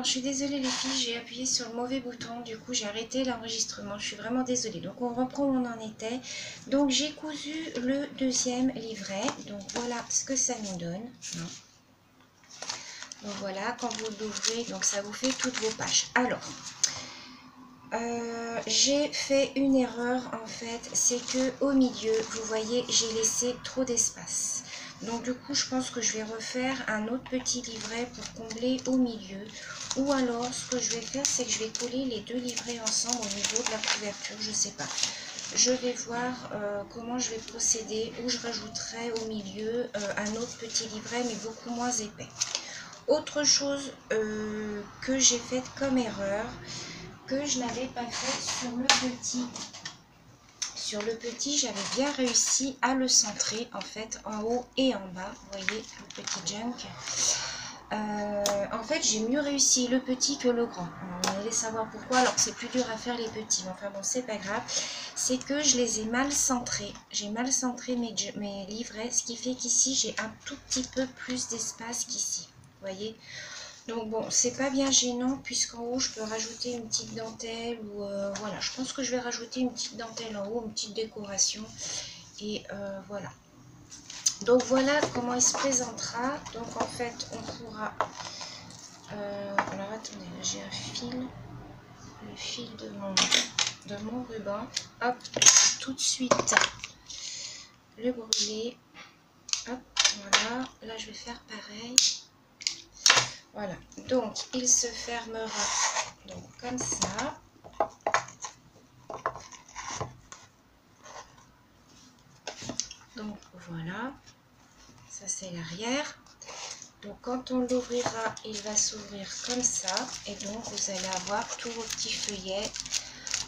Alors, je suis désolée les filles, j'ai appuyé sur le mauvais bouton, du coup j'ai arrêté l'enregistrement, je suis vraiment désolée. Donc, on reprend où on en était. Donc, j'ai cousu le deuxième livret, donc voilà ce que ça nous donne. Donc, voilà, quand vous l'ouvrez, donc ça vous fait toutes vos pages. Alors, j'ai fait une erreur en fait, c'est que au milieu, vous voyez, j'ai laissé trop d'espace. Donc du coup, je pense que je vais refaire un autre petit livret pour combler au milieu. Ou alors, ce que je vais faire, c'est que je vais coller les deux livrets ensemble au niveau de la couverture, je sais pas. Je vais voir comment je vais procéder, où je rajouterai au milieu un autre petit livret, mais beaucoup moins épais. Autre chose que j'ai faite comme erreur, que je n'avais pas fait sur le petit. Sur le petit, j'avais bien réussi à le centrer en fait en haut et en bas. Vous voyez le petit junk. En fait, j'ai mieux réussi le petit que le grand. Vous allez savoir pourquoi. Alors que c'est plus dur à faire les petits. Mais enfin bon, c'est pas grave. C'est que je les ai mal centrés. J'ai mal centré mes livrets, ce qui fait qu'ici j'ai un tout petit peu plus d'espace qu'ici. Vous voyez. Donc bon, c'est pas bien gênant puisqu'en haut je peux rajouter une petite dentelle ou voilà, je pense que je vais rajouter une petite dentelle en haut, une petite décoration et voilà. Donc voilà comment il se présentera. Donc en fait on pourra, alors attendez, j'ai un fil, le fil de mon ruban, hop, tout de suite le brûler, hop, voilà, là je vais faire pareil. Voilà, donc il se fermera donc comme ça. Donc voilà, ça c'est l'arrière. Donc quand on l'ouvrira, il va s'ouvrir comme ça. Et donc vous allez avoir tous vos petits feuillets.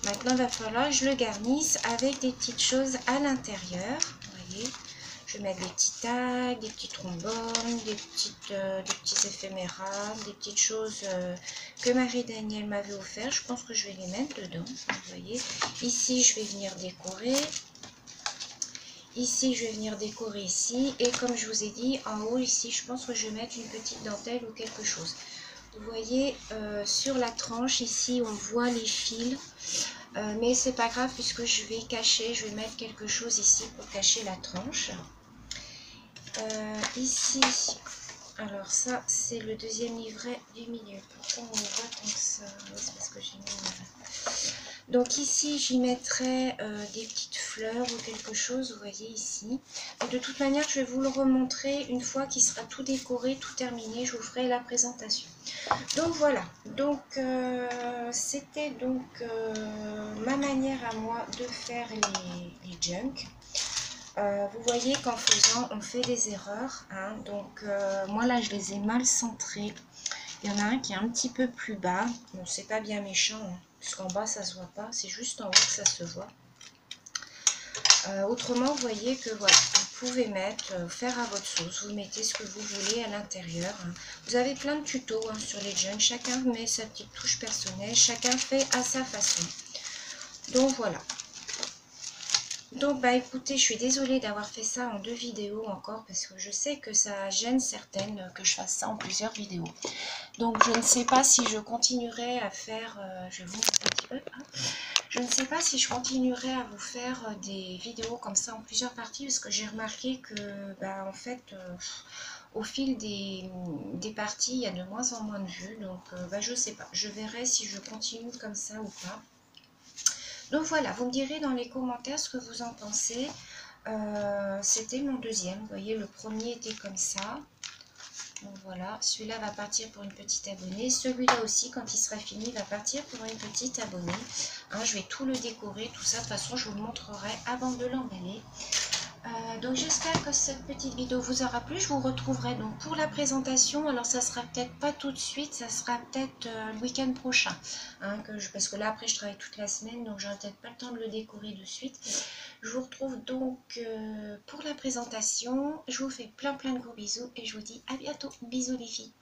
Maintenant il va falloir que je le garnisse avec des petites choses à l'intérieur. Vous voyez, je vais mettre des petits tags, des petits trombones, des petits éphémérales, des petites choses que Marie-Danielle m'avait offert. Je pense que je vais les mettre dedans. Vous voyez, ici je vais venir décorer. Ici, je vais venir décorer ici. Et comme je vous ai dit, en haut, ici, je pense que je vais mettre une petite dentelle ou quelque chose. Vous voyez, sur la tranche, ici, on voit les fils. Mais c'est pas grave puisque je vais cacher, je vais mettre quelque chose ici pour cacher la tranche. Ici, alors ça, c'est le deuxième livret du milieu. Pourquoi on le voit tant que ça? Oui, c'est parce que j'ai mis... Donc ici, j'y mettrai des petites fleurs ou quelque chose, vous voyez ici. Et de toute manière, je vais vous le remontrer une fois qu'il sera tout décoré, tout terminé. Je vous ferai la présentation. Donc voilà, donc c'était donc ma manière à moi de faire les junks. Vous voyez qu'en faisant, on fait des erreurs. Hein, donc moi là, je les ai mal centrés. Il y en a un qui est un petit peu plus bas. Bon, c'est pas bien méchant, hein, puisqu'en bas, ça se voit pas. C'est juste en haut que ça se voit. Autrement, vous voyez que voilà, vous pouvez mettre, faire à votre sauce. Vous mettez ce que vous voulez à l'intérieur. Hein. Vous avez plein de tutos hein, sur les junks. Chacun met sa petite touche personnelle. Chacun fait à sa façon. Donc voilà. Donc bah écoutez, je suis désolée d'avoir fait ça en 2 vidéos encore parce que je sais que ça gêne certaines que je fasse ça en plusieurs vidéos. Donc je ne sais pas si je continuerai à faire, je vais vous montrer un petit peu, hein. Je ne sais pas si je continuerai à vous faire des vidéos comme ça en plusieurs parties parce que j'ai remarqué que bah en fait au fil des parties il y a de moins en moins de vues. Donc bah je sais pas, je verrai si je continue comme ça ou pas. Donc voilà, vous me direz dans les commentaires ce que vous en pensez. C'était mon deuxième, vous voyez le premier était comme ça. Donc voilà, celui-là va partir pour une petite abonnée. Celui-là aussi, quand il sera fini, va partir pour une petite abonnée. Hein, je vais tout le décorer, tout ça. De toute façon, je vous le montrerai avant de l'emballer. Donc j'espère que cette petite vidéo vous aura plu. Je vous retrouverai donc pour la présentation. Alors ça sera peut-être pas tout de suite, ça sera peut-être le week-end prochain. Hein, parce que là après je travaille toute la semaine, donc j'aurai peut-être pas le temps de le décorer de suite. Je vous retrouve donc pour la présentation. Je vous fais plein de gros bisous et je vous dis à bientôt. Bisous les filles.